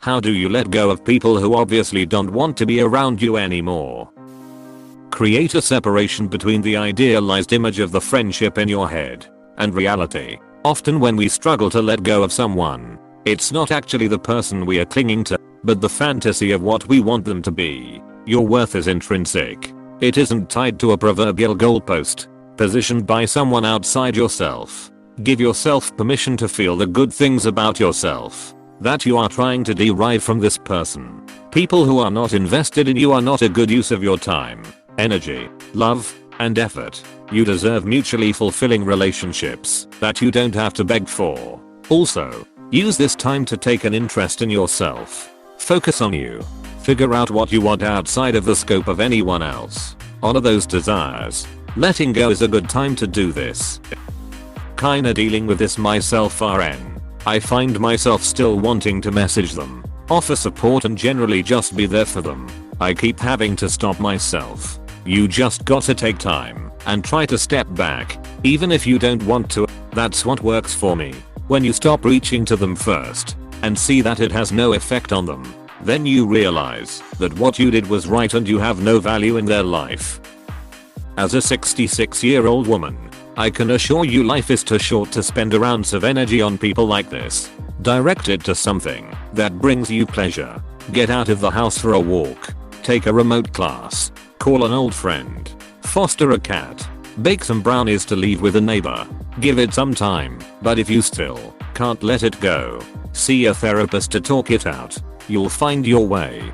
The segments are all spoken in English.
How do you let go of people who obviously don't want to be around you anymore? Create a separation between the idealized image of the friendship in your head and reality. Often when we struggle to let go of someone, it's not actually the person we are clinging to, but the fantasy of what we want them to be. Your worth is intrinsic. It isn't tied to a proverbial goalpost positioned by someone outside yourself. Give yourself permission to feel the good things about yourself that you are trying to derive from this person. People who are not invested in you are not a good use of your time, energy, love, and effort. You deserve mutually fulfilling relationships that you don't have to beg for. Also, use this time to take an interest in yourself. Focus on you. Figure out what you want outside of the scope of anyone else. Honor those desires. Letting go is a good time to do this. Kinda dealing with this myself RN. I find myself still wanting to message them, offer support and generally just be there for them. I keep having to stop myself. You just gotta take time and try to step back, even if you don't want to. That's what works for me. When you stop reaching to them first and see that it has no effect on them, then you realize that what you did was right and you have no value in their life. As a 66-year-old woman, I can assure you life is too short to spend a ounce of energy on people like this. Direct it to something that brings you pleasure. Get out of the house for a walk. Take a remote class. Call an old friend. Foster a cat. Bake some brownies to leave with a neighbor. Give it some time, but if you still can't let it go, see a therapist to talk it out. You'll find your way.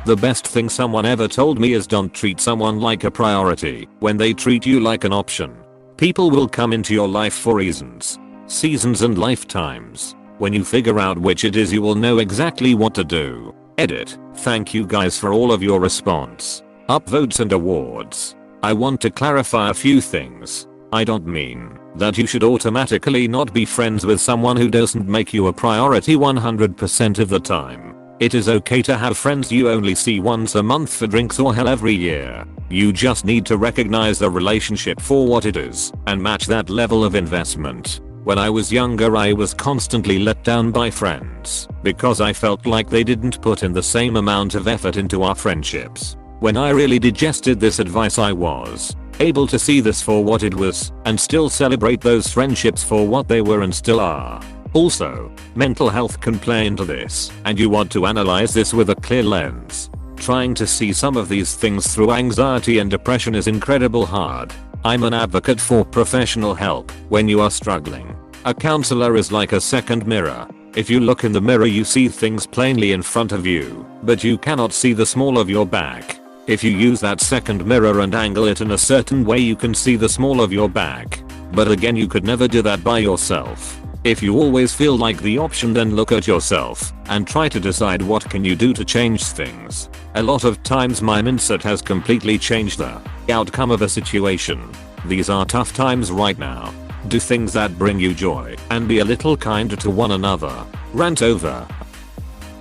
The best thing someone ever told me is don't treat someone like a priority when they treat you like an option. People will come into your life for reasons, seasons and lifetimes. When you figure out which it is, you will know exactly what to do. Edit. Thank you guys for all of your response, upvotes and awards. I want to clarify a few things. I don't mean that you should automatically not be friends with someone who doesn't make you a priority 100% of the time. It is okay to have friends you only see once a month for drinks or hell every year. You just need to recognize the relationship for what it is and match that level of investment. When I was younger, I was constantly let down by friends because I felt like they didn't put in the same amount of effort into our friendships. When I really digested this advice, I was able to see this for what it was and still celebrate those friendships for what they were and still are. Also, mental health can play into this, and you want to analyze this with a clear lens. Trying to see some of these things through anxiety and depression is incredibly hard. I'm an advocate for professional help when you are struggling. A counselor is like a second mirror. If you look in the mirror, you see things plainly in front of you, but you cannot see the small of your back. If you use that second mirror and angle it in a certain way, you can see the small of your back. But again, you could never do that by yourself. If you always feel like the option, then look at yourself and try to decide what can you do to change things. A lot of times my mindset has completely changed the outcome of a situation. These are tough times right now. Do things that bring you joy and be a little kinder to one another. Rant over.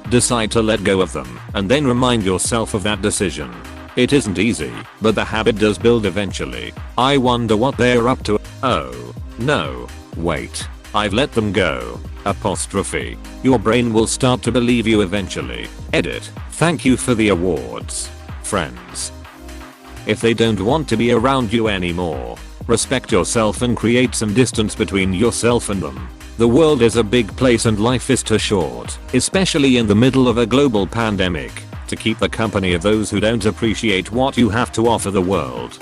Decide to let go of them and then remind yourself of that decision. It isn't easy, but the habit does build eventually. I wonder what they're up to. Oh, no. Wait. I've let them go. Apostrophe. Your brain will start to believe you eventually. Edit. Thank you for the awards, friends. If they don't want to be around you anymore, respect yourself and create some distance between yourself and them. The world is a big place and life is too short, especially in the middle of a global pandemic, to keep the company of those who don't appreciate what you have to offer the world.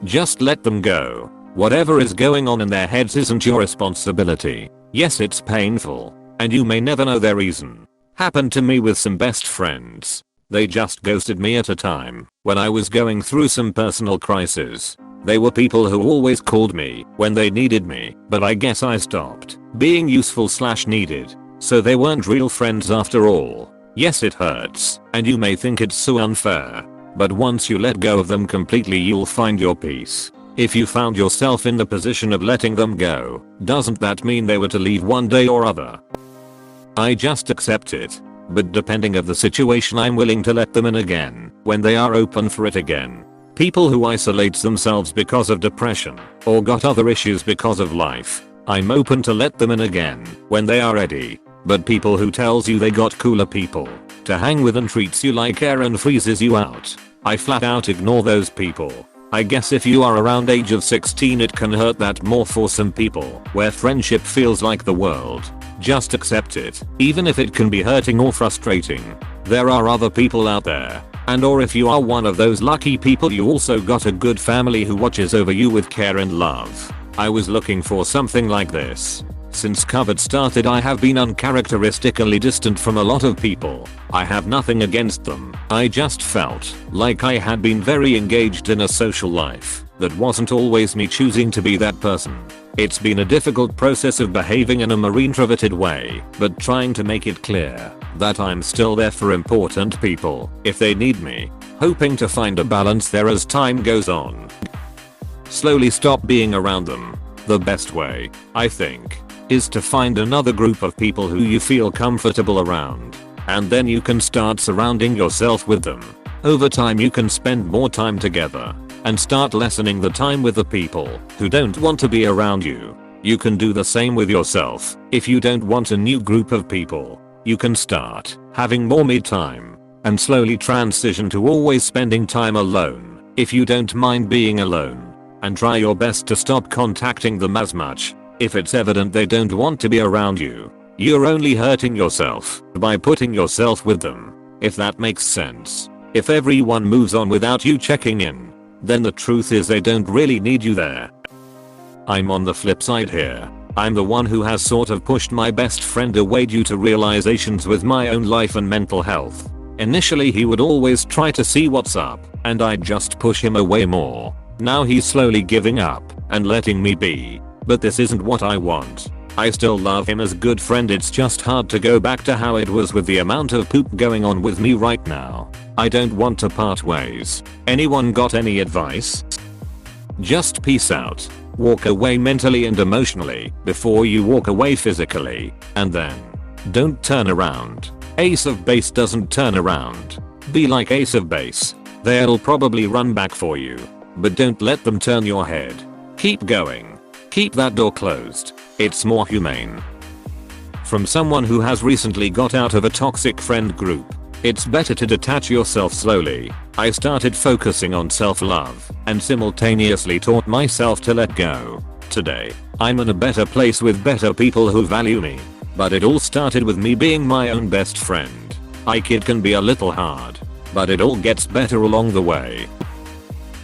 Just let them go. Whatever is going on in their heads isn't your responsibility. Yes, it's painful, and you may never know their reason. Happened to me with some best friends. They just ghosted me at a time when I was going through some personal crisis. They were people who always called me when they needed me, but I guess I stopped being useful/needed, so they weren't real friends after all. Yes, it hurts, and you may think it's so unfair, but once you let go of them completely, you'll find your peace. If you found yourself in the position of letting them go, doesn't that mean they were to leave one day or other? I just accept it. But depending of the situation, I'm willing to let them in again when they are open for it again. People who isolate themselves because of depression or got other issues because of life, I'm open to let them in again when they are ready. But people who tells you they got cooler people to hang with and treats you like air and freezes you out, I flat out ignore those people. I guess if you are around age of 16 it can hurt that more for some people where friendship feels like the world. Just accept it, even if it can be hurting or frustrating. There are other people out there, and or if you are one of those lucky people you also got a good family who watches over you with care and love. I was looking for something like this. Since COVID started I have been uncharacteristically distant from a lot of people. I have nothing against them. I just felt like I had been very engaged in a social life that wasn't always me choosing to be that person. It's been a difficult process of behaving in a more introverted way, but trying to make it clear that I'm still there for important people if they need me, hoping to find a balance there as time goes on. Slowly stop being around them. The best way, I think, is to find another group of people who you feel comfortable around, and then you can start surrounding yourself with them. Over time you can spend more time together and start lessening the time with the people who don't want to be around you. You can do the same with yourself. If you don't want a new group of people, you can start having more me time and slowly transition to always spending time alone if you don't mind being alone, and try your best to stop contacting them as much. If it's evident they don't want to be around you, you're only hurting yourself by putting yourself with them. If that makes sense. If everyone moves on without you checking in, then the truth is they don't really need you there. I'm on the flip side here. I'm the one who has sort of pushed my best friend away due to realizations with my own life and mental health. Initially he would always try to see what's up, and I'd just push him away more. Now he's slowly giving up and letting me be. But this isn't what I want. I still love him as a good friend, it's just hard to go back to how it was with the amount of poop going on with me right now. I don't want to part ways. Anyone got any advice? Just peace out. Walk away mentally and emotionally before you walk away physically, and then don't turn around. Ace of Base doesn't turn around. Be like Ace of Base. They'll probably run back for you, but don't let them turn your head. Keep going. Keep that door closed. It's more humane. From someone who has recently got out of a toxic friend group, it's better to detach yourself slowly. I started focusing on self-love and simultaneously taught myself to let go. Today, I'm in a better place with better people who value me. But it all started with me being my own best friend. It can be a little hard, but it all gets better along the way.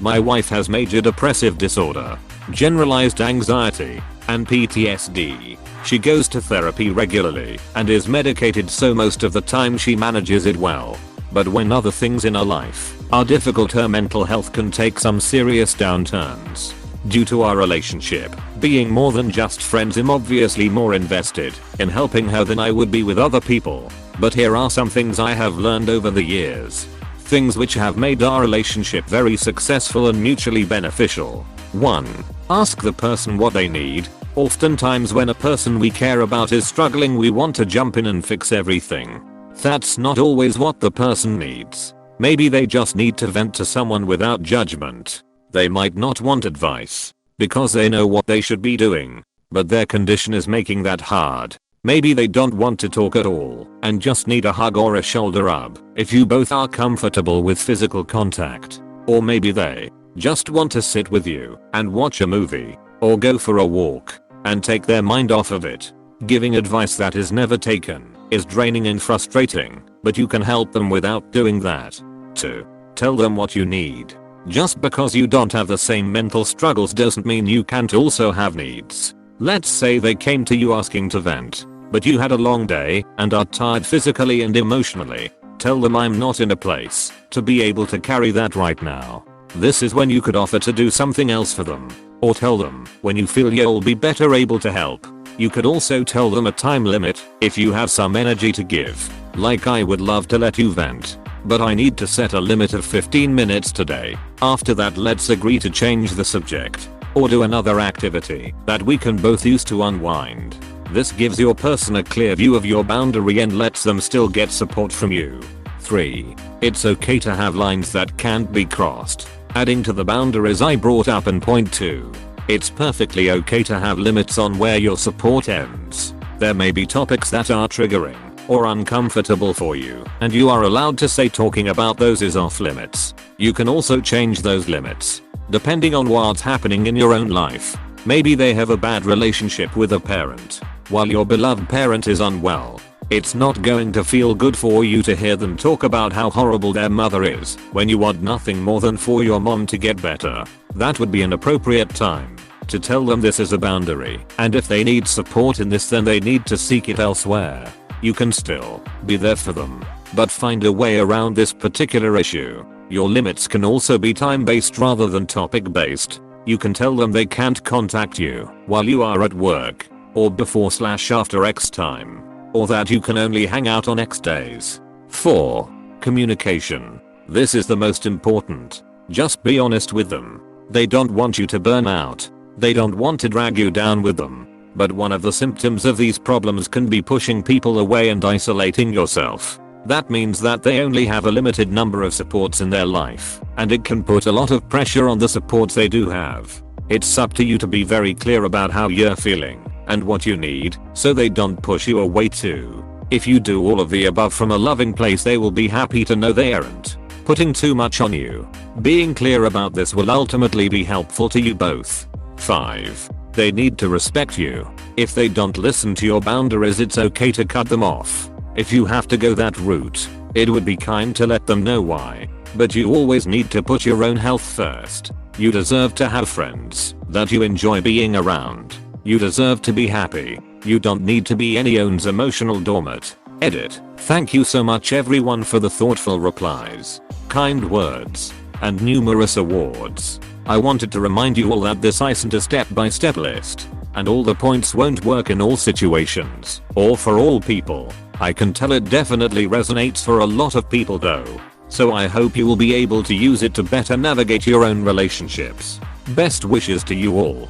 My wife has major depressive disorder, generalized anxiety, and PTSD. She goes to therapy regularly and is medicated, so most of the time she manages it well. But when other things in her life are difficult, her mental health can take some serious downturns. Due to our relationship being more than just friends, I'm obviously more invested in helping her than I would be with other people. But here are some things I have learned over the years. Things which have made our relationship very successful and mutually beneficial. 1. Ask the person what they need. Oftentimes when a person we care about is struggling, we want to jump in and fix everything. That's not always what the person needs. Maybe they just need to vent to someone without judgment. They might not want advice because they know what they should be doing, but their condition is making that hard. Maybe they don't want to talk at all and just need a hug or a shoulder rub if you both are comfortable with physical contact. Or maybe they just want to sit with you and watch a movie or go for a walk and take their mind off of it. Giving advice that is never taken is draining and frustrating, but you can help them without doing that. 2. Tell them what you need. Just because you don't have the same mental struggles doesn't mean you can't also have needs. Let's say they came to you asking to vent, but you had a long day and are tired physically and emotionally. Tell them, I'm not in a place to be able to carry that right now. This is when you could offer to do something else for them. Or tell them when you feel you'll be better able to help. You could also tell them a time limit if you have some energy to give. Like, I would love to let you vent, but I need to set a limit of 15 minutes today. After that, let's agree to change the subject or do another activity that we can both use to unwind. This gives your person a clear view of your boundary and lets them still get support from you. 3. It's okay to have lines that can't be crossed. Adding to the boundaries I brought up in point 2. It's perfectly okay to have limits on where your support ends. There may be topics that are triggering or uncomfortable for you, and you are allowed to say talking about those is off limits. You can also change those limits depending on what's happening in your own life. Maybe they have a bad relationship with a parent, while your beloved parent is unwell. It's not going to feel good for you to hear them talk about how horrible their mother is when you want nothing more than for your mom to get better. That would be an appropriate time to tell them this is a boundary, and if they need support in this, then they need to seek it elsewhere. You can still be there for them, but find a way around this particular issue. Your limits can also be time-based rather than topic-based. You can tell them they can't contact you while you are at work, or before/after X time, or that you can only hang out on X days. 4. Communication. This is the most important. Just be honest with them. They don't want you to burn out. They don't want to drag you down with them. But one of the symptoms of these problems can be pushing people away and isolating yourself. That means that they only have a limited number of supports in their life, and it can put a lot of pressure on the supports they do have. It's up to you to be very clear about how you're feeling and what you need, so they don't push you away too. If you do all of the above from a loving place, they will be happy to know they aren't putting too much on you. Being clear about this will ultimately be helpful to you both. 5. They need to respect you. If they don't listen to your boundaries, it's okay to cut them off. If you have to go that route, it would be kind to let them know why. But you always need to put your own health first. You deserve to have friends that you enjoy being around. You deserve to be happy. You don't need to be anyone's emotional doormat. Edit. Thank you so much everyone for the thoughtful replies, kind words, and numerous awards. I wanted to remind you all that this isn't a step-by-step list, and all the points won't work in all situations or for all people. I can tell it definitely resonates for a lot of people though, so I hope you will be able to use it to better navigate your own relationships. Best wishes to you all.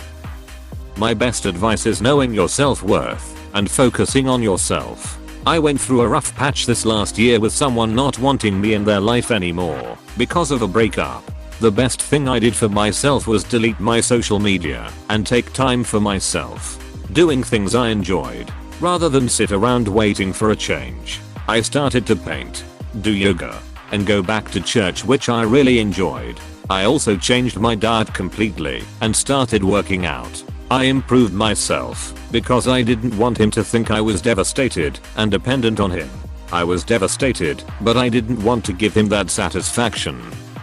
My best advice is knowing your self-worth and focusing on yourself. I went through a rough patch this last year with someone not wanting me in their life anymore because of a breakup. The best thing I did for myself was delete my social media and take time for myself, doing things I enjoyed, rather than sit around waiting for a change. I started to paint, do yoga, and go back to church, which I really enjoyed. I also changed my diet completely and started working out. I improved myself because I didn't want him to think I was devastated and dependent on him. I was devastated, but I didn't want to give him that satisfaction.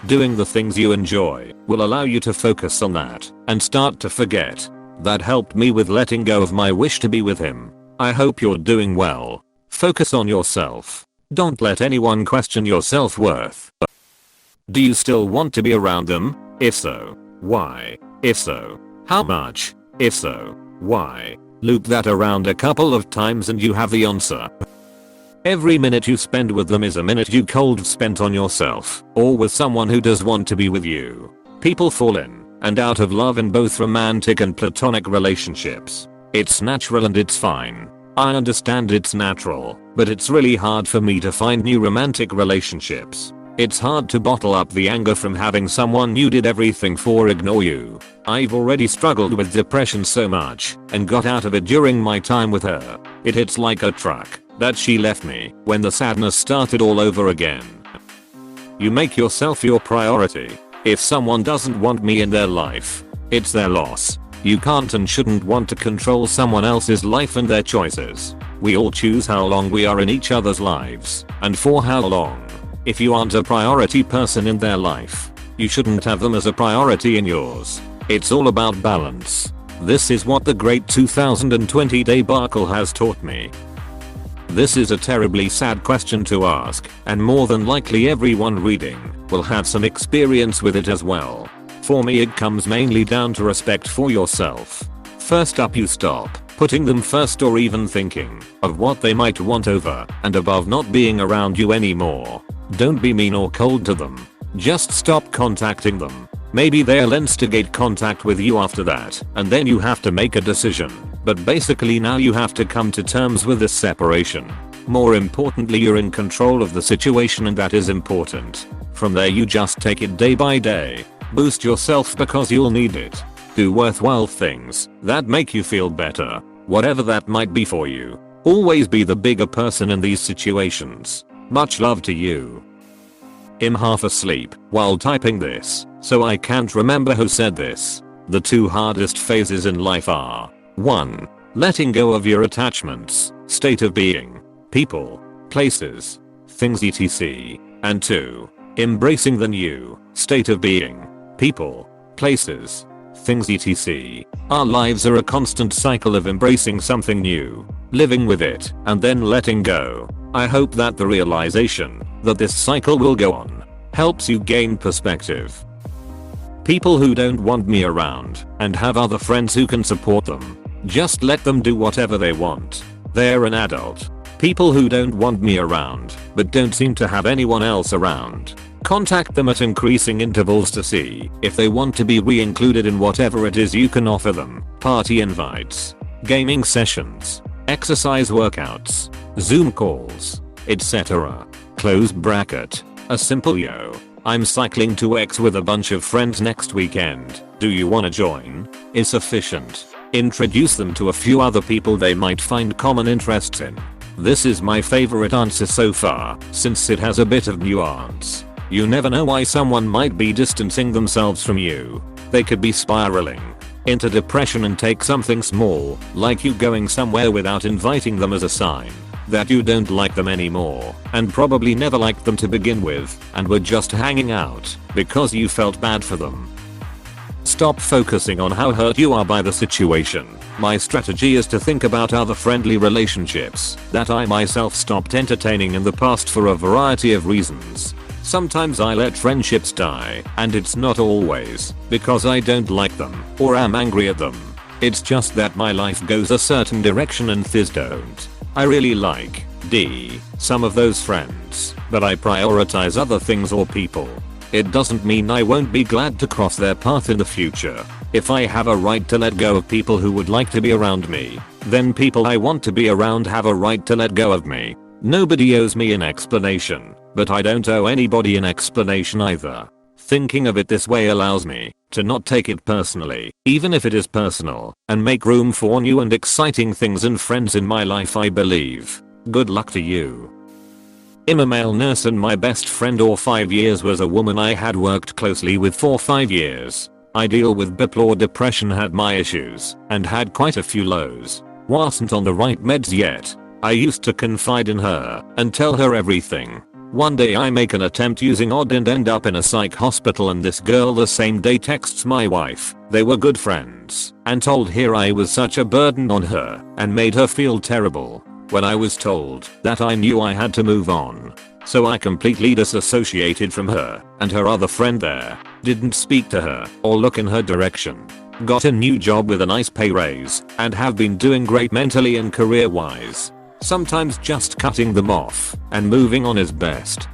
Doing the things you enjoy will allow you to focus on that and start to forget. That helped me with letting go of my wish to be with him. I hope you're doing well. Focus on yourself. Don't let anyone question your self-worth. Do you still want to be around them? If so, why? If so, how much? If so, why? Loop that around a couple of times and you have the answer. Every minute you spend with them is a minute you cold spent on yourself or with someone who does want to be with you. People fall in and out of love in both romantic and platonic relationships. It's natural and it's fine. I understand it's natural, but it's really hard for me to find new romantic relationships. It's hard to bottle up the anger from having someone you did everything for ignore you. I've already struggled with depression so much and got out of it during my time with her. It hits like a truck that she left me when the sadness started all over again. You make yourself your priority. If someone doesn't want me in their life, it's their loss. You can't and shouldn't want to control someone else's life and their choices. We all choose how long we are in each other's lives and for how long. If you aren't a priority person in their life, you shouldn't have them as a priority in yours. It's all about balance. This is what the great 2020 debacle has taught me. This is a terribly sad question to ask, and more than likely everyone reading will have some experience with it as well. For me, it comes mainly down to respect for yourself. First up, you stop putting them first or even thinking of what they might want over and above not being around you anymore. Don't be mean or cold to them. Just stop contacting them. Maybe they'll instigate contact with you after that, and then you have to make a decision. But basically now you have to come to terms with this separation. More importantly, you're in control of the situation, and that is important. From there you just take it day by day. Boost yourself because you'll need it. Do worthwhile things that make you feel better. whatever that might be for you. Always be the bigger person in these situations. Much love to you. I'm half asleep while typing this, so I can't remember who said this. The 2 hardest phases in life are 1. Letting go of your attachments, state of being, people, places, things etc. And 2. Embracing the new, state of being, people, places, things etc. Our lives are a constant cycle of embracing something new, living with it, and then letting go. I hope that the realization that this cycle will go on helps you gain perspective. People who don't want me around and have other friends who can support them, just let them do whatever they want. They're an adult. People who don't want me around but don't seem to have anyone else around, contact them at increasing intervals to see if they want to be re-included in whatever it is you can offer them. Party invites, gaming sessions, exercise workouts, Zoom calls, etc. Close bracket. A simple yo, I'm cycling to X with a bunch of friends next weekend, do you wanna join? Is sufficient. Introduce them to a few other people they might find common interests in. This is my favorite answer so far, since it has a bit of nuance. You never know why someone might be distancing themselves from you. They could be spiraling into depression and take something small, like you going somewhere without inviting them as a sign that you don't like them anymore, and probably never liked them to begin with, and were just hanging out because you felt bad for them. Stop focusing on how hurt you are by the situation. My strategy is to think about other friendly relationships that I myself stopped entertaining in the past for a variety of reasons. Sometimes I let friendships die, and it's not always because I don't like them or am angry at them. It's just that my life goes a certain direction and theirs don't. I really like some of those friends, but I prioritize other things or people. It doesn't mean I won't be glad to cross their path in the future. If I have a right to let go of people who would like to be around me, then people I want to be around have a right to let go of me. Nobody owes me an explanation, but I don't owe anybody an explanation either. Thinking of it this way allows me to not take it personally, even if it is personal, and make room for new and exciting things and friends in my life, I believe. Good luck to you. I'm a male nurse and my best friend of 5 years was a woman I had worked closely with for 5 years. I deal with bipolar depression, had my issues, and had quite a few lows. Wasn't on the right meds yet. I used to confide in her and tell her everything. One day I make an attempt using odd and end up in a psych hospital, and this girl the same day texts my wife. They were good friends, and told her I was such a burden on her and made her feel terrible. When I was told that, I knew I had to move on. So I completely disassociated from her and her other friend there. Didn't speak to her or look in her direction. Got a new job with a nice pay raise and have been doing great mentally and career wise. Sometimes just cutting them off and moving on is best.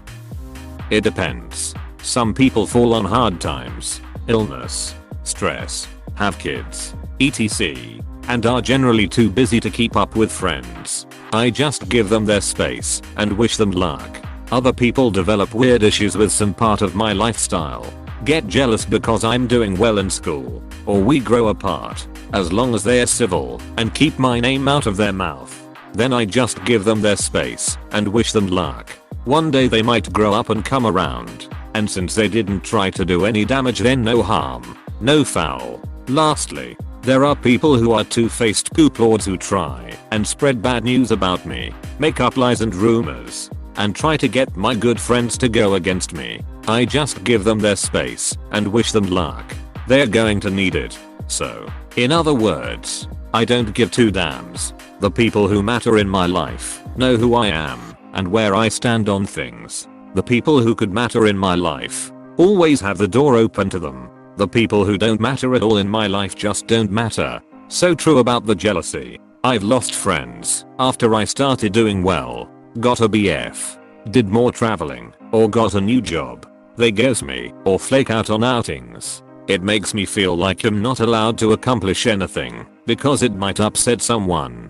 It depends. Some people fall on hard times, illness, stress, have kids, etc. and are generally too busy to keep up with friends. I just give them their space and wish them luck. Other people develop weird issues with some part of my lifestyle, get jealous because I'm doing well in school, or we grow apart. As long as they are civil and keep my name out of their mouth, then I just give them their space and wish them luck. One day they might grow up and come around, and since they didn't try to do any damage, then no harm, no foul. Lastly, there are people who are two-faced poop lords who try and spread bad news about me, make up lies and rumors, and try to get my good friends to go against me. I just give them their space and wish them luck. They're going to need it. So, in other words, I don't give two damns. The people who matter in my life know who I am and where I stand on things. The people who could matter in my life always have the door open to them. The people who don't matter at all in my life just don't matter. So true about the jealousy. I've lost friends after I started doing well, got a BF, did more traveling, or got a new job. They ghost me or flake out on outings. It makes me feel like I'm not allowed to accomplish anything because it might upset someone.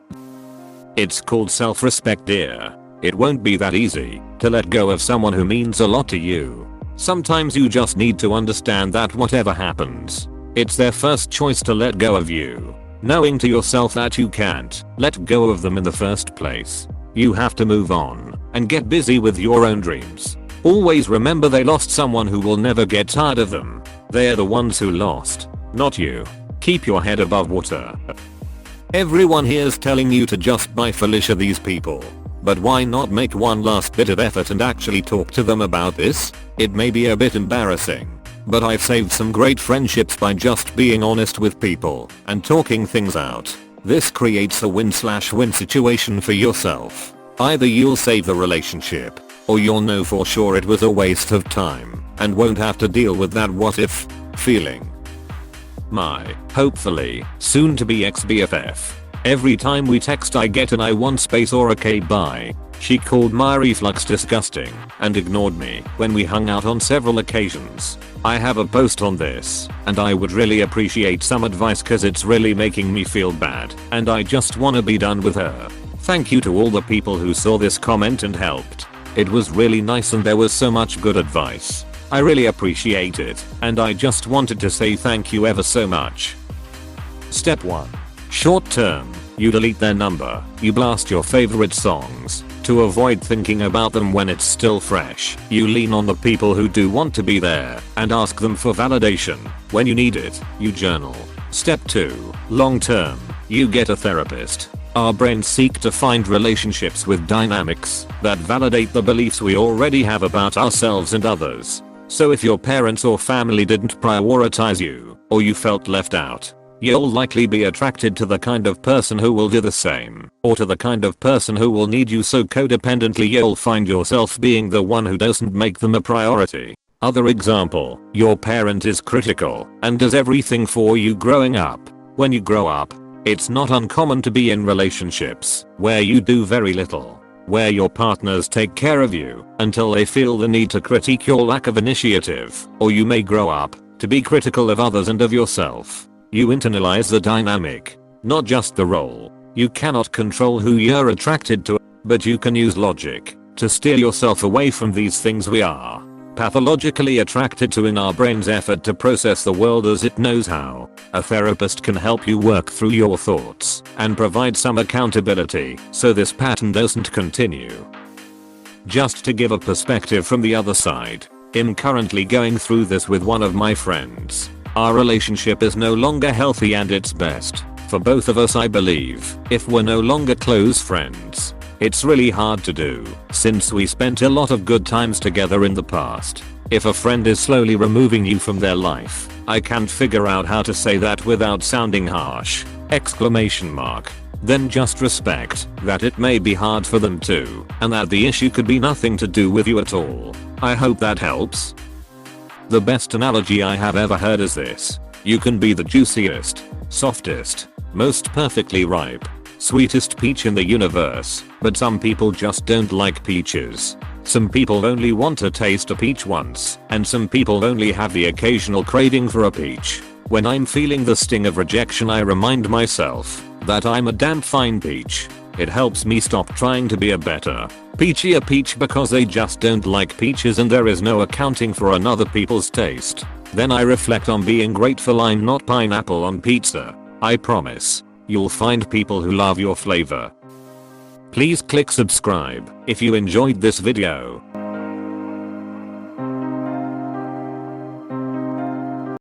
It's called self-respect, dear. It won't be that easy to let go of someone who means a lot to you. Sometimes you just need to understand that whatever happens, it's their first choice to let go of you. knowing to yourself that you can't let go of them in the first place. You have to move on and get busy with your own dreams. Always remember they lost someone who will never get tired of them. They're the ones who lost, not you. Keep your head above water. Everyone here's telling you to just buy Felicia these people. But why not make one last bit of effort and actually talk to them about this? It may be a bit embarrassing, but I've saved some great friendships by just being honest with people and talking things out. This creates a win/win situation for yourself. Either you'll save the relationship, or you'll know for sure it was a waste of time and won't have to deal with that what if feeling. My, hopefully, soon to be ex-BFF. Every time we text I get an I want space or a K bye. She called my reflux disgusting and ignored me when we hung out on several occasions. I have a post on this and I would really appreciate some advice cause it's really making me feel bad and I just wanna be done with her. Thank you to all the people who saw this comment and helped. It was really nice and there was so much good advice. I really appreciate it and I just wanted to say thank you ever so much. Step 1. Short term. You delete their number. You blast your favorite songs. To avoid thinking about them when it's still fresh, you lean on the people who do want to be there and ask them for validation. When you need it, you journal. Step 2. Long term. You get a therapist. Our brains seek to find relationships with dynamics that validate the beliefs we already have about ourselves and others. So if your parents or family didn't prioritize you, or you felt left out, you'll likely be attracted to the kind of person who will do the same, or to the kind of person who will need you so codependently you'll find yourself being the one who doesn't make them a priority. Other example, your parent is critical and does everything for you growing up. When you grow up, it's not uncommon to be in relationships where you do very little, where your partners take care of you until they feel the need to critique your lack of initiative, or you may grow up to be critical of others and of yourself. You internalize the dynamic, not just the role. You cannot control who you're attracted to, but you can use logic to steer yourself away from these things we are pathologically attracted to in our brain's effort to process the world as it knows how. A therapist can help you work through your thoughts and provide some accountability so this pattern doesn't continue. Just to give a perspective from the other side, I'm currently going through this with one of my friends. Our relationship is no longer healthy and it's best for both of us, I believe, if we're no longer close friends. It's really hard to do since we spent a lot of good times together in the past. If a friend is slowly removing you from their life, I can't figure out how to say that without sounding harsh. ! Then just respect that it may be hard for them too, and that the issue could be nothing to do with you at all. I hope that helps. The best analogy I have ever heard is this. You can be the juiciest, softest, most perfectly ripe, sweetest peach in the universe, but some people just don't like peaches. Some people only want to taste a peach once, and some people only have the occasional craving for a peach. When I'm feeling the sting of rejection, I remind myself that I'm a damn fine peach. It helps me stop trying to be a better, peachier peach because they just don't like peaches and there is no accounting for another people's taste. Then I reflect on being grateful I'm not pineapple on pizza. I promise, you'll find people who love your flavor. Please click subscribe if you enjoyed this video.